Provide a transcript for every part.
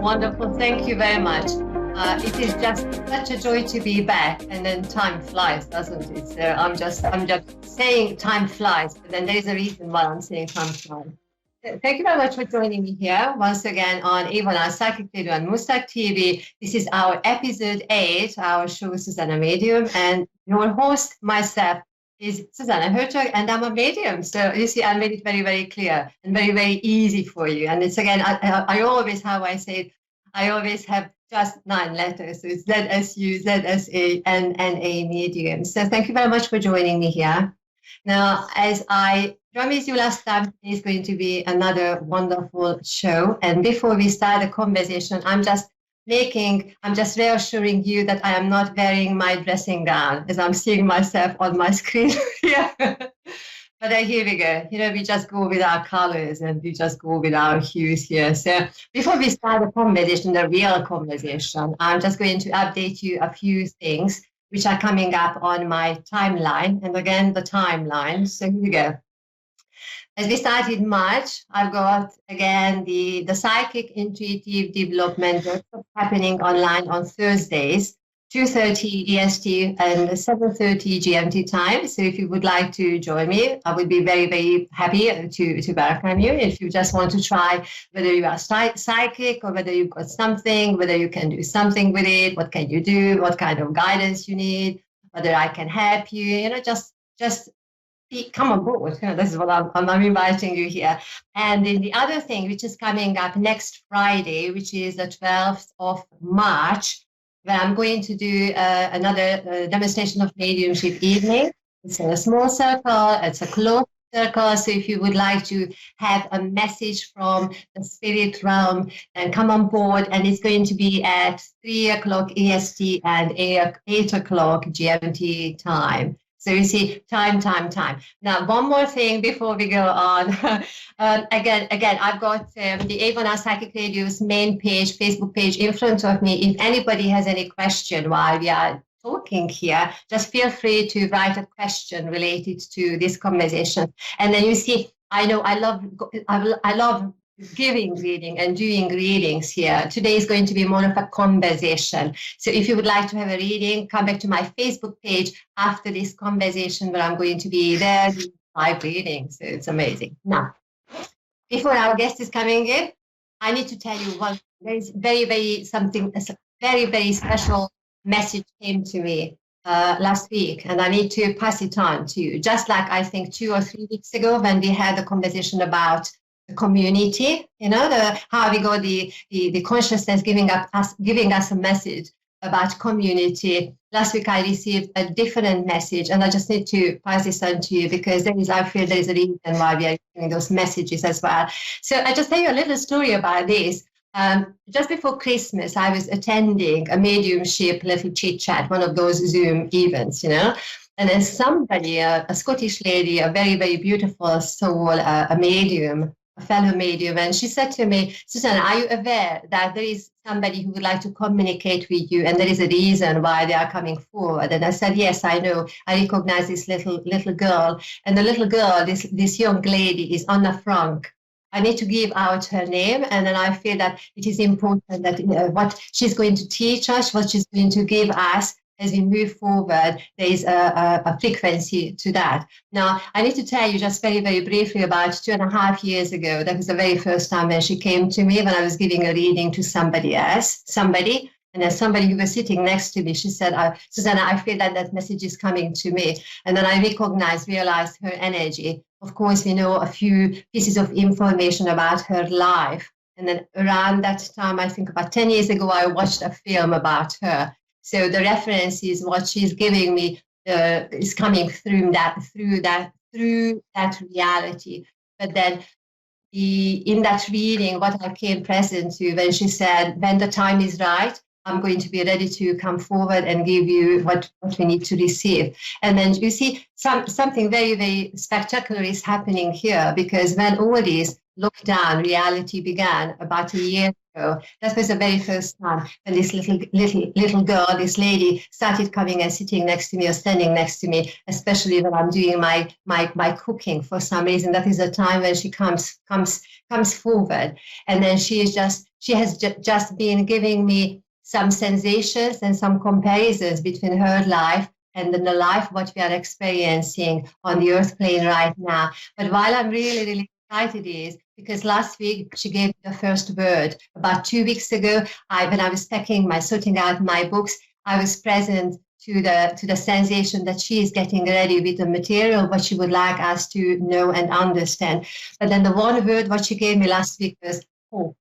Wonderful. Thank you very much. It is just such a joy to be back, and then time flies, doesn't it? So I'm just saying time flies, but then there is a reason why I'm saying time flies. Thank you very much for joining me here once again on Ivana Psychic Radio and Mustak TV. This is our episode 8, our show Zsuzsanna Medium, and your host, myself, is Zsuzsanna Hörcsög, and I'm a medium. So you see, I made it very, very clear and very, very easy for you. And it's again, I always, how I say it, I always have just 9 letters. So it's ZSU, ZSA, and A medium. So thank you very much for joining me here. Now, as I promised you last time, it's going to be another wonderful show. And before we start the conversation, I'm just reassuring you that I am not wearing my dressing gown, as I'm seeing myself on my screen here. But here we go. We just go with our colors and we just go with our hues here. So before we start the conversation, the real conversation, I'm just going to update you a few things which are coming up on my timeline. And again, the timeline. So here we go. As we started March, I've got, again, the Psychic Intuitive Development workshop happening online on Thursdays, 2:30 EST and 7:30 GMT time. So if you would like to join me, I would be very, very happy to welcome you. If you just want to try whether you are psychic or whether you've got something, whether you can do something with it, what can you do, what kind of guidance you need, whether I can help you, just come on board. This is what I'm inviting you here. And then the other thing, which is coming up next Friday, which is the 12th of March, where I'm going to do another demonstration of mediumship evening. It's a small circle, it's a closed circle. So if you would like to have a message from the spirit realm, then come on board. And it's going to be at 3 o'clock EST and 8 o'clock GMT time. So you see, time. Now, one more thing before we go on. Again, I've got the Ivana Psychic Radio's main page, Facebook page in front of me. If anybody has any question while we are talking here, just feel free to write a question related to this conversation. And then you see, I love giving reading and doing readings here. Today is going to be more of a conversation. So if you would like to have a reading, come back to my Facebook page after this conversation where I'm going to be there doing live readings. So it's amazing. Now, before our guest is coming in, I need to tell you one. There is a very, very special message came to me last week, and I need to pass it on to you. Just like I think 2 or 3 weeks ago when we had a conversation about the community, how we got the consciousness giving us a message about community. Last week I received a different message, and I just need to pass this on to you because I feel there is a reason why we are giving those messages as well. So I just tell you a little story about this. Just before Christmas, I was attending a mediumship little chit chat, one of those Zoom events, And then somebody, a Scottish lady, a very, very beautiful soul, a medium, a fellow medium, and she said to me, Zsuzsanna, are you aware that there is somebody who would like to communicate with you, and there is a reason why they are coming forward? And I said, yes, I know. I recognize this little girl, and the little girl, this young lady, is Anna Frank. I need to give out her name, and then I feel that it is important that what she's going to teach us, what she's going to give us, as we move forward, there is a frequency to that. Now, I need to tell you just very, very briefly about 2.5 years ago. That was the very first time when she came to me when I was giving a reading to somebody else, and then somebody who was sitting next to me, she said, Zsuzsanna, I feel that message is coming to me. And then I realized her energy. Of course, we know a few pieces of information about her life. And then around that time, I think about 10 years ago, I watched a film about her. So the reference is what she's giving me is coming through that reality. But then in that reading, what I came present to when she said, when the time is right, I'm going to be ready to come forward and give you what we need to receive. And then you see something very, very spectacular is happening here, because when all this lockdown reality began about a year ago, that was the very first time when this little girl, this lady, started coming and sitting next to me or standing next to me, especially when I'm doing my cooking. For some reason, that is the time when she comes forward, and then she is just she has just been giving me some sensations and some comparisons between her life and then the life what we are experiencing on the earth plane right now. But while I'm really, really excited is because last week she gave me the first word. About 2 weeks ago, when I was sorting out my books, I was present to the sensation that she is getting ready with the material, what she would like us to know and understand. But then the one word what she gave me last week was hope.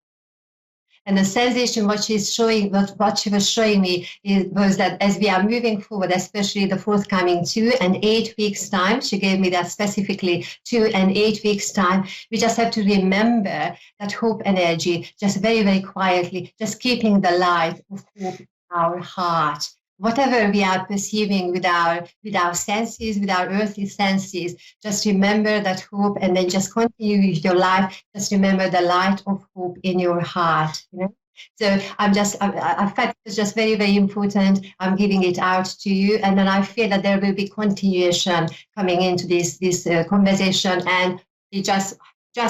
And the sensation what she was showing me was that as we are moving forward, especially the forthcoming 2 and 8 weeks time, she gave me that specifically 2 and 8 weeks time, we just have to remember that hope energy, just very, very quietly, just keeping the light of hope in our heart. Whatever we are perceiving with our senses, with our earthly senses, just remember that hope and then just continue with your life. Just remember the light of hope in your heart. You know? So I felt it's just very, very important. I'm giving it out to you. And then I feel that there will be continuation coming into this conversation, and we just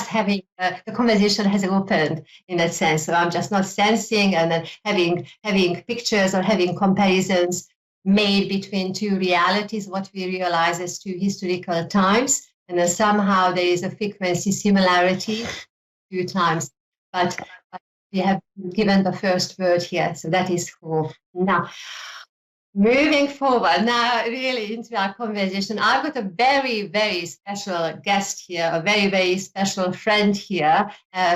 having the conversation has opened in that sense. So I'm just not sensing and then having pictures or having comparisons made between 2 realities, what we realize as 2 historical times, and then somehow there is a frequency similarity 2 times. But we have given the first word here, so that is hope. Now, moving forward now really into our conversation, I've got a very, very special guest here, a very, very special friend here.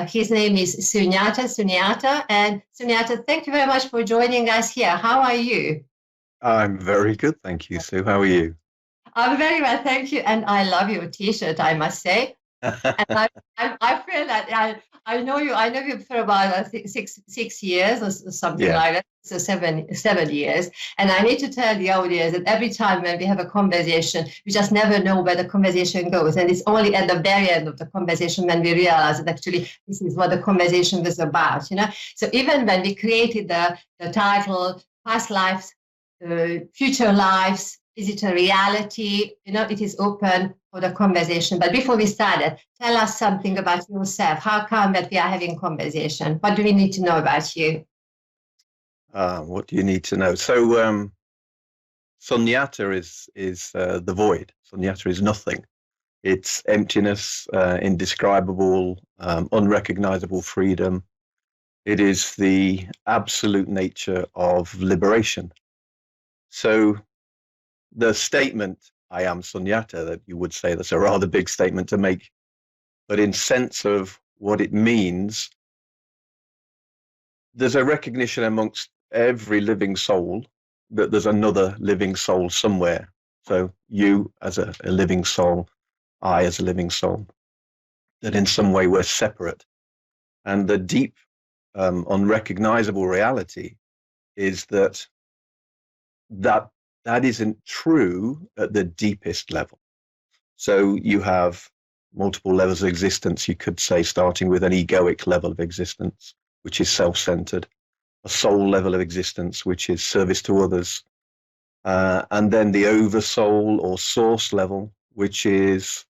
His name is Sunyata. And Sunyata, thank you very much for joining us here. How are you? I'm very good, thank you, Sue. How are you? I'm very well, thank you. And I love your T-shirt, I must say. And I feel that I know you for about 6 years or something like that. So 7 years. And I need to tell the audience that every time when we have a conversation, we just never know where the conversation goes. And it's only at the very end of the conversation when we realize that actually this is what the conversation was about, you know. So even when we created the title, Past Lives, Future Lives, is it a reality? You know, it is open for the conversation. But before we started, tell us something about yourself. How come that we are having conversation? What do we need to know about you? What do you need to know? So Sunyata is the void. Sunyata is nothing. It's emptiness, indescribable, unrecognizable freedom. It is the absolute nature of liberation. So the statement, I am Sunyata, that you would say that's a rather big statement to make, but in sense of what it means, there's a recognition amongst every living soul that there's another living soul somewhere. So you as a living soul, I as a living soul, that in some way we're separate. And the deep, unrecognizable reality is that isn't true at the deepest level. So you have multiple levels of existence, you could say, starting with an egoic level of existence, which is self-centered, a soul level of existence, which is service to others, and then the oversoul or source level, which is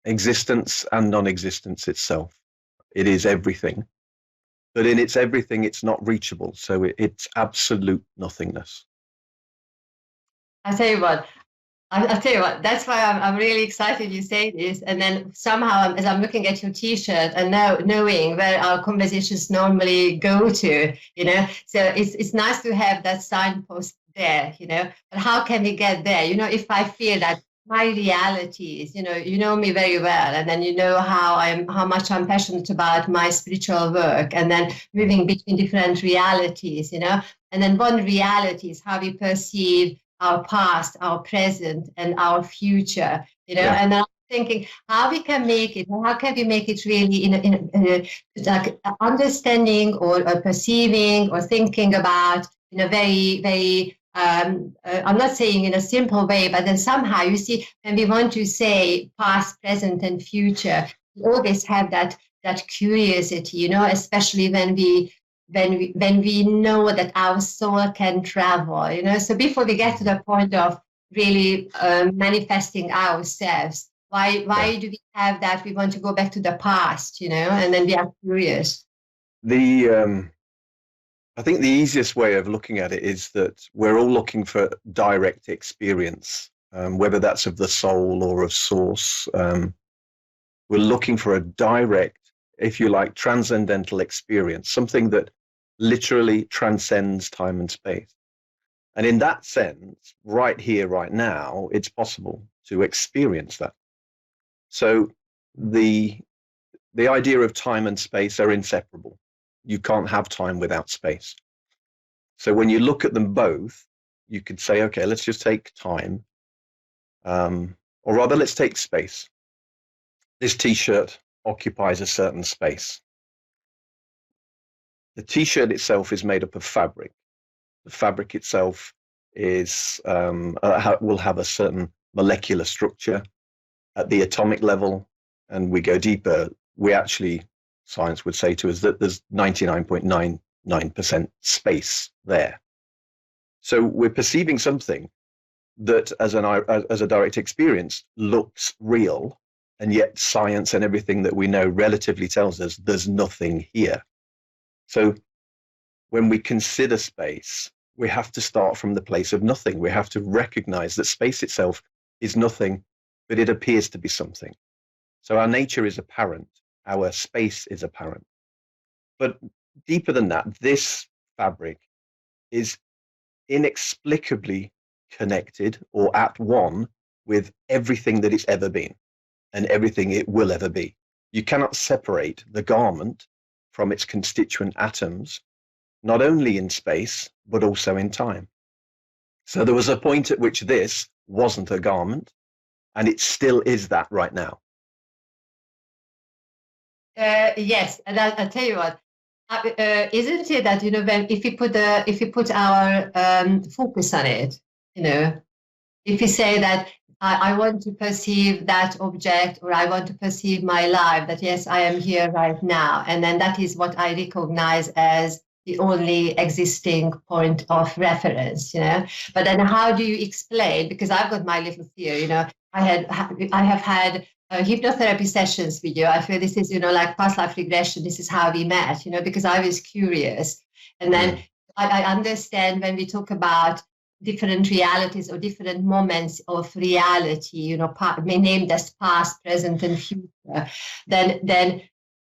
existence and non-existence itself. It is everything. But in its everything, it's not reachable. So it's absolute nothingness. I'll tell you what, that's why I'm really excited you say this. And then somehow, as I'm looking at your T-shirt and now knowing where our conversations normally go to, you know, so it's nice to have that signpost there, you know, but how can we get there? You know, if I feel that my reality is, you know me very well, and then you know how much I'm passionate about my spiritual work, and then moving between different realities, you know, and then one reality is how we perceive our past, our present, and our future, you know, and then I'm thinking how we can make it, how can we make it really in like understanding or perceiving or thinking about in a very, very, I'm not saying in a simple way, but then somehow you see, when we want to say past, present, and future, we always have that curiosity, you know, especially when we know that our soul can travel, you know. So before we get to the point of really manifesting ourselves, why do we have that? We want to go back to the past, you know, and then we are curious. I think the easiest way of looking at it is that we're all looking for direct experience, whether that's of the soul or of source. We're looking for a direct, if you like, transcendental experience, something that literally transcends time and space. And in that sense, right here, right now, it's possible to experience that. So the idea of time and space are inseparable. You can't have time without space. So when you look at them both, you could say, okay, let's just take time, or rather, let's take space. This T-shirt occupies a certain space. The T-shirt itself is made up of fabric. The fabric itself is will have a certain molecular structure at the atomic level, and we go deeper. We actually, science would say to us that there's 99.99% space there. So we're perceiving something that as a direct experience looks real, and yet science and everything that we know relatively tells us there's nothing here. So when we consider space, we have to start from the place of nothing. We have to recognize that space itself is nothing, but it appears to be something. So our nature is apparent, our space is apparent. But deeper than that, this fabric is inexplicably connected or at one with everything that it's ever been and everything it will ever be. You cannot separate the garment from its constituent atoms, not only in space, but also in time. So there was a point at which this wasn't a garment, and it still is that right now. Yes, and I'll tell you what. Isn't it that if we put our focus on it, if we say that I want to perceive that object, or I want to perceive my life, that yes, I am here right now, and then that is what I recognize as the only existing point of reference, But then how do you explain? Because I've got my little theory, I have had hypnotherapy sessions with you. I feel this is, like past life regression. This is how we met, because I was curious. And then I understand when we talk about different realities or different moments of reality, named as past, present, and future, then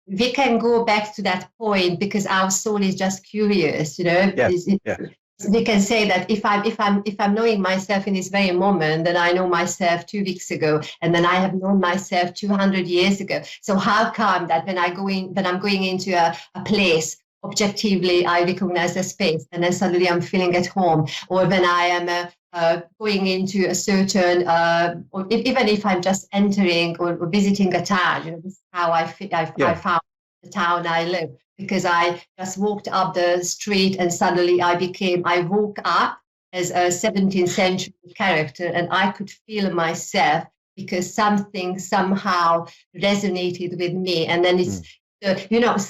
we can go back to that point because our soul is just curious, We can say that if I'm knowing myself in this very moment, then I know myself 2 weeks ago, and then I have known myself 200 years ago. So how come that when I'm going into a place, objectively I recognize the space, and then suddenly I'm feeling at home, or when I am going into a certain, or even if I'm just entering or visiting a town, this is how I found the town I live, because I just walked up the street and suddenly I woke up as a 17th century character, and I could feel myself because something somehow resonated with me. And then it's,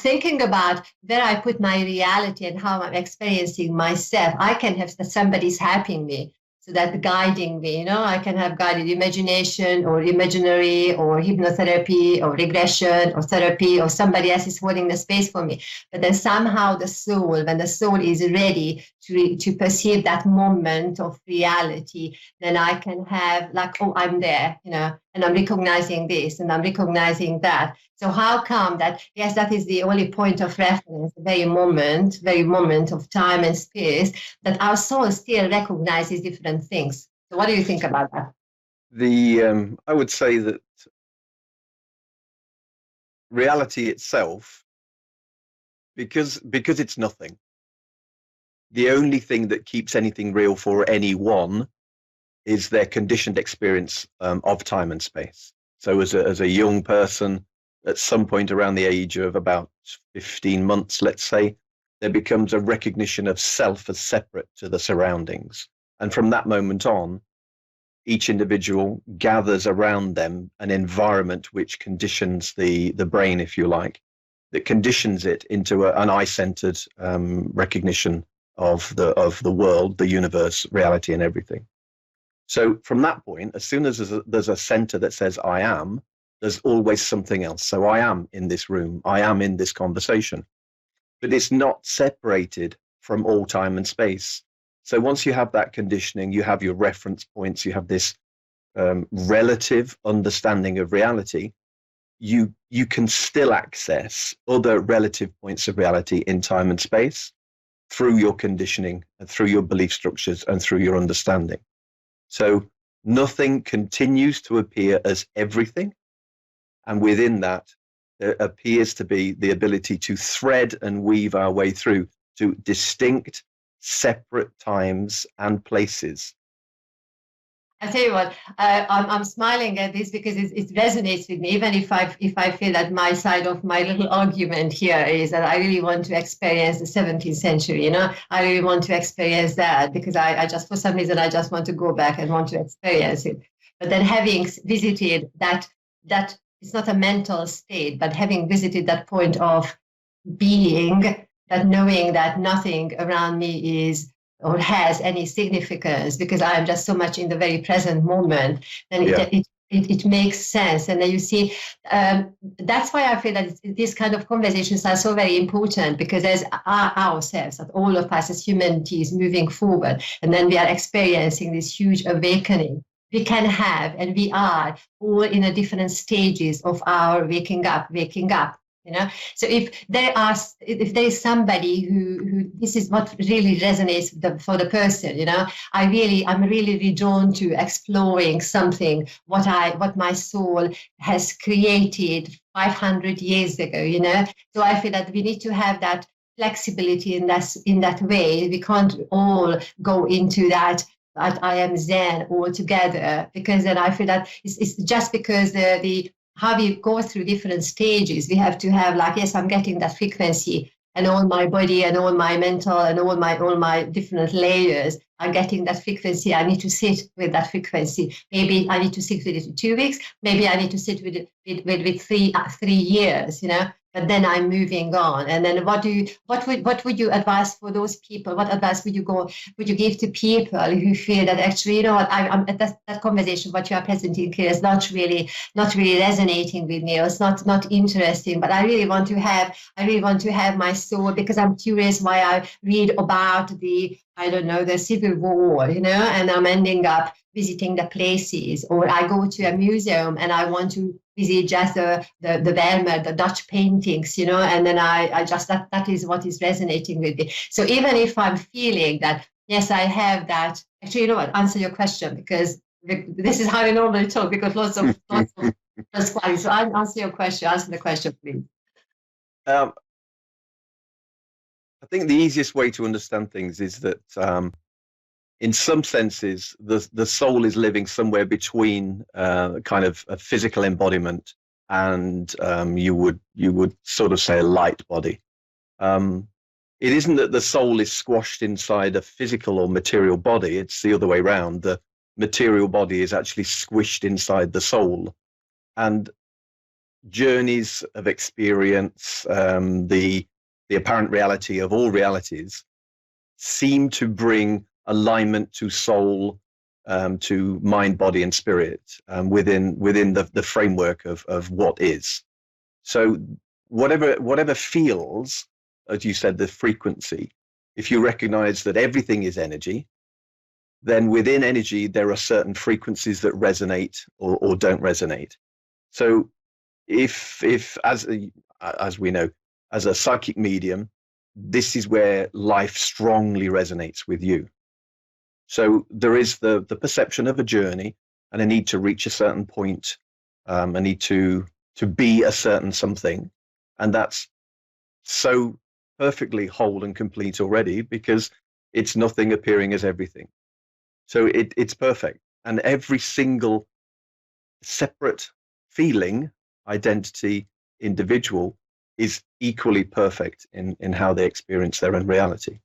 thinking about where I put my reality and how I'm experiencing myself, I can have that somebody's helping me. So that guiding me, I can have guided imagination or imaginary or hypnotherapy or regression or therapy, or somebody else is holding the space for me. But then somehow when the soul is ready to perceive that moment of reality, then I can have like, oh, I'm there, and I'm recognizing this and I'm recognizing that. So how come that, yes, that is the only point of reference, the very moment of time and space, that our soul still recognizes different things. So what do you think about that? I would say that reality itself, because it's nothing, the only thing that keeps anything real for anyone is their conditioned experience of time and space. So as a young person, at some point around the age of about 15 months, let's say, there becomes a recognition of self as separate to the surroundings. And from that moment on, each individual gathers around them an environment which conditions the brain, if you like, that conditions it into an I-centered recognition of the world, the universe, reality, and everything. So from that point, as soon as there's a center that says I am, there's always something else. So I am in this room. I am in this conversation. but it's not separated from all time and space. So once you have that conditioning, you have your reference points, you have this relative understanding of reality, you can still access other relative points of reality in time and space through your conditioning and through your belief structures and through your understanding. So nothing continues to appear as everything. And within that, there appears to be the ability to thread and weave our way through to distinct, separate times and places. I tell you what, I'm smiling at this because it resonates with me, even if I feel that my side of my little argument here is that I really want to experience the 17th century, I really want to experience that because I just, for some reason, I just want to go back and want to experience it. But then having visited that it's not a mental state, but having visited that point of being, that knowing that nothing around me is or has any significance because I am just so much in the very present moment, then it makes sense. And then you see, that's why I feel that these kind of conversations are so very important because as ourselves, that all of us as humanities moving forward, and then we are experiencing this huge awakening, we can have, and we are all in a different stages of our waking up. So if there is somebody who this is what really resonates for the person, I'm really drawn to exploring something what my soul has created 500 years ago, So I feel that we need to have that flexibility in that way. We can't all go into that I am Zen altogether, because then I feel that it's just because the how we go through different stages, we have to have yes, I'm getting that frequency, and all my body and all my mental and all my different layers are getting that frequency. I need to sit with that frequency. Maybe I need to sit with it for 2 weeks. Maybe I need to sit with it with 3 years, But then I'm moving on. And then what would you advise for those people? What advice would you give to people who feel that actually, I'm at that conversation, what you are presenting here is not really resonating with me, or it's not interesting, but I really want to have my soul, because I'm curious why I read about the Civil War, and I'm ending up visiting the places, or I go to a museum and I want to visit just the Vermeer, the Dutch paintings, and then I just, that is what is resonating with me. So even if I'm feeling that, yes, I have that, actually, answer your question, because this is how we normally talk, because lots of qualities. So I'll answer the question, please. I think the easiest way to understand things is that in some senses, the soul is living somewhere between kind of a physical embodiment and you would sort of say a light body. It isn't that the soul is squashed inside a physical or material body. It's the other way around. The material body is actually squished inside the soul. And journeys of experience, the apparent reality of all realities, seem to bring alignment to soul, to mind, body, and spirit within the framework of what is. So whatever feels, as you said, the frequency, if you recognize that everything is energy, then within energy there are certain frequencies that resonate or don't resonate. So if as we know, as a psychic medium, this is where life strongly resonates with you. So there is the perception of a journey and a need to reach a certain point, a need to be a certain something. And that's so perfectly whole and complete already, because it's nothing appearing as everything. So it's perfect. And every single separate feeling, identity, individual is equally perfect in how they experience their own reality.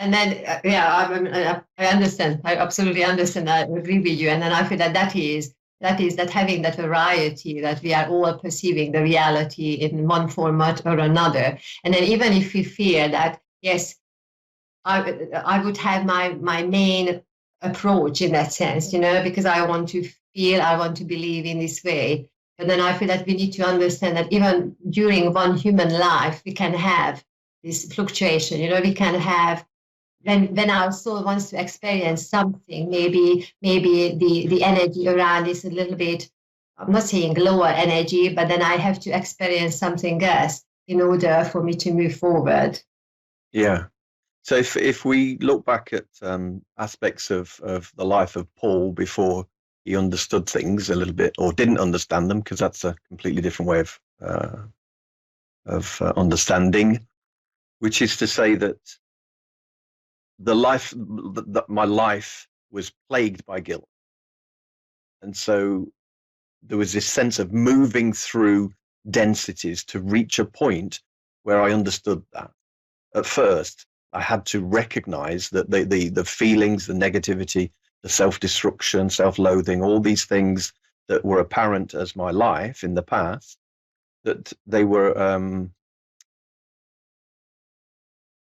And then, I understand. I absolutely understand. I agree with you. And then I feel that is having that variety, that we are all perceiving the reality in one format or another. And then even if we feel that, yes, I would have my main approach in that sense, because I want to feel, I want to believe in this way. But then I feel that we need to understand that even during one human life, we can have this fluctuation. We can have when our soul wants to experience something, maybe the energy around is a little bit, I'm not saying lower energy, but then I have to experience something else in order for me to move forward. Yeah. So if we look back at aspects of the life of Paul before he understood things a little bit, or didn't understand them, because that's a completely different way of understanding, which is to say that my life was plagued by guilt. And so there was this sense of moving through densities to reach a point where I understood that. At first, I had to recognize that the feelings, the negativity, the self-destruction, self-loathing, all these things that were apparent as my life in the past, that they were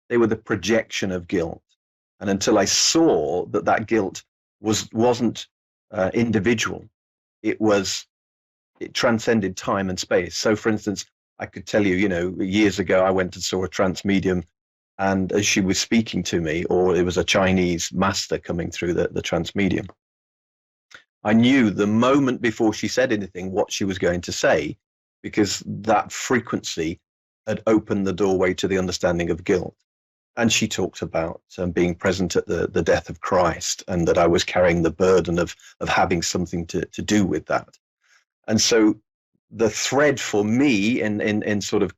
the projection of guilt. And until I saw that guilt wasn't individual, it transcended time and space. So, for instance, I could tell you, years ago, I went and saw a trance medium, and as she was speaking to me, or it was a Chinese master coming through the trance medium, I knew the moment before she said anything what she was going to say, because that frequency had opened the doorway to the understanding of guilt. And she talked about being present at the death of Christ, and that I was carrying the burden of having something to do with that. And so the thread for me in sort of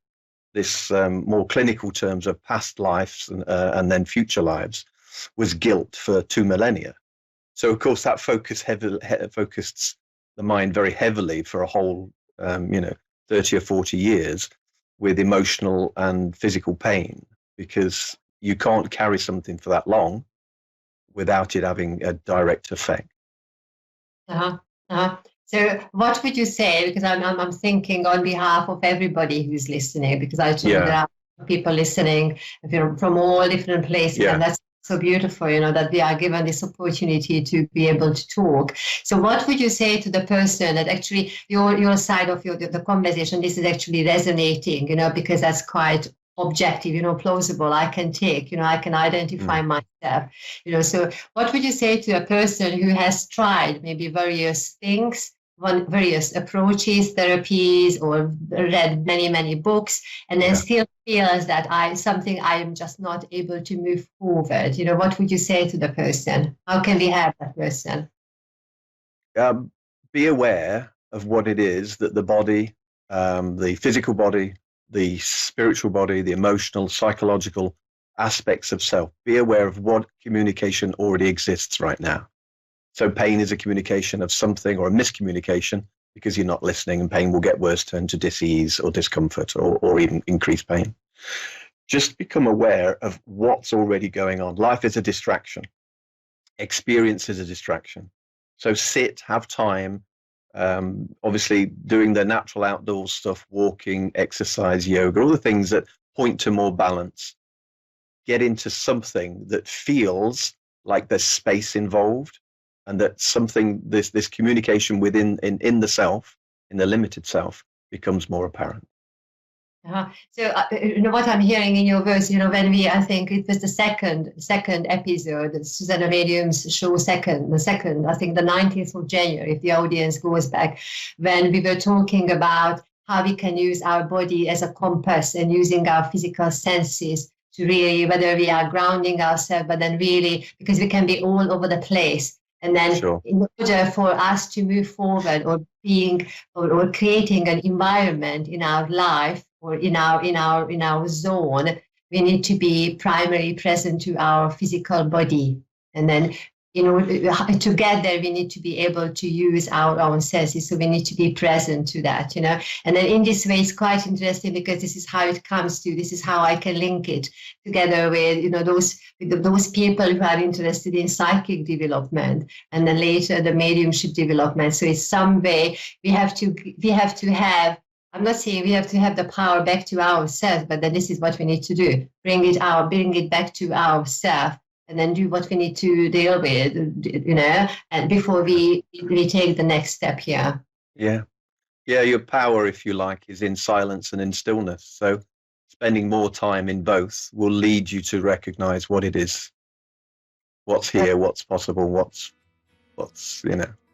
this more clinical terms of past lives and then future lives was guilt for 2 millennia. So, of course, that focused the mind very heavily for a whole, 30 or 40 years with emotional and physical pain, because you can't carry something for that long without it having a direct effect. So what would you say, because I'm thinking on behalf of everybody who's listening, because I think there are people listening from all different places, and that's so beautiful, that we are given this opportunity to be able to talk. So what would you say to the person that actually your side of the conversation, this is actually resonating, because that's quite objective, plausible, I can take, I can identify myself, so what would you say to a person who has tried maybe various things, various approaches, therapies, or read many books, and then still feels that I am just not able to move forward? What would you say to the person? How can we help that person? Be aware of what it is that the body, the physical body, the spiritual body, the emotional, psychological aspects of self. Be aware of what communication already exists right now. So pain is a communication of something, or a miscommunication, because you're not listening, and pain will get worse, turn to dis-ease or discomfort, or even increased pain. Just become aware of what's already going on. Life is a distraction. Experience is a distraction. So sit, have time, obviously doing the natural outdoors stuff, walking, exercise, yoga, all the things that point to more balance. Get into something that feels like there's space involved, and that something, this communication within in the self, in the limited self, becomes more apparent. So what I'm hearing in your words, when I think it was the second episode, the Zsuzsanna Medium's show, the second, I think the 19th of January, if the audience goes back, when we were talking about how we can use our body as a compass and using our physical senses to really, whether we are grounding ourselves, but then really, because we can be all over the place. And then in order for us to move forward, or or creating an environment in our life, or in our zone, we need to be primarily present to our physical body. And then, together we need to be able to use our own senses. So we need to be present to that, And then in this way, it's quite interesting, because this is how it comes to, this is how I can link it together with, those people who are interested in psychic development, and then later the mediumship development. So it's some way we have to have, I'm not saying we have to have the power back to ourselves, but then this is what we need to do. Bring it back to ourselves, and then do what we need to deal with, and before we take the next step here. Yeah. Yeah, your power, if you like, is in silence and in stillness. So spending more time in both will lead you to recognize what it is, what's here, what's possible, what's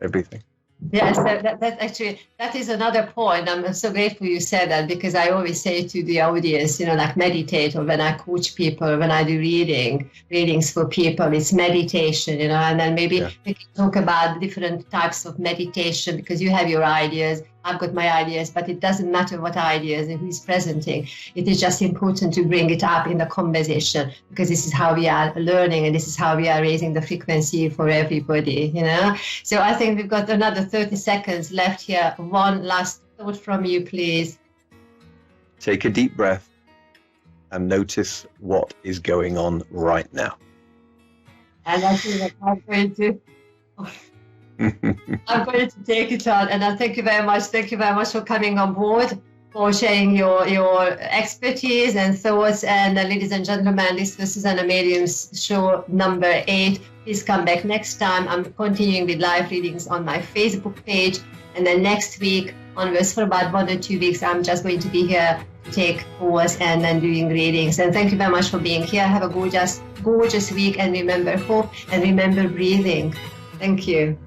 everything. Yes, that actually, that is another point. I'm so grateful you said that, because I always say to the audience, like meditate, or when I coach people, when I do readings for people, it's meditation, and then maybe we can talk about different types of meditation, because you have your ideas, I've got my ideas, but it doesn't matter what ideas and who's presenting. It is just important to bring it up in the conversation, because this is how we are learning, and this is how we are raising the frequency for everybody, So I think we've got another 30 seconds left here. One last thought from you, please. Take a deep breath and notice what is going on right now. And I think that I'm going to... I'm going to take it on, and I thank you very much. Thank you very much for coming on board, for sharing your expertise and thoughts. And ladies and gentlemen, this was Zsuzsanna Medium's show number 8. Please come back next time. I'm continuing with live readings on my Facebook page, and then next week onwards, for about 1 or 2 weeks, I'm just going to be here to take calls and then doing readings. And thank you very much for being here. Have a gorgeous week, and remember hope, and remember breathing. Thank you.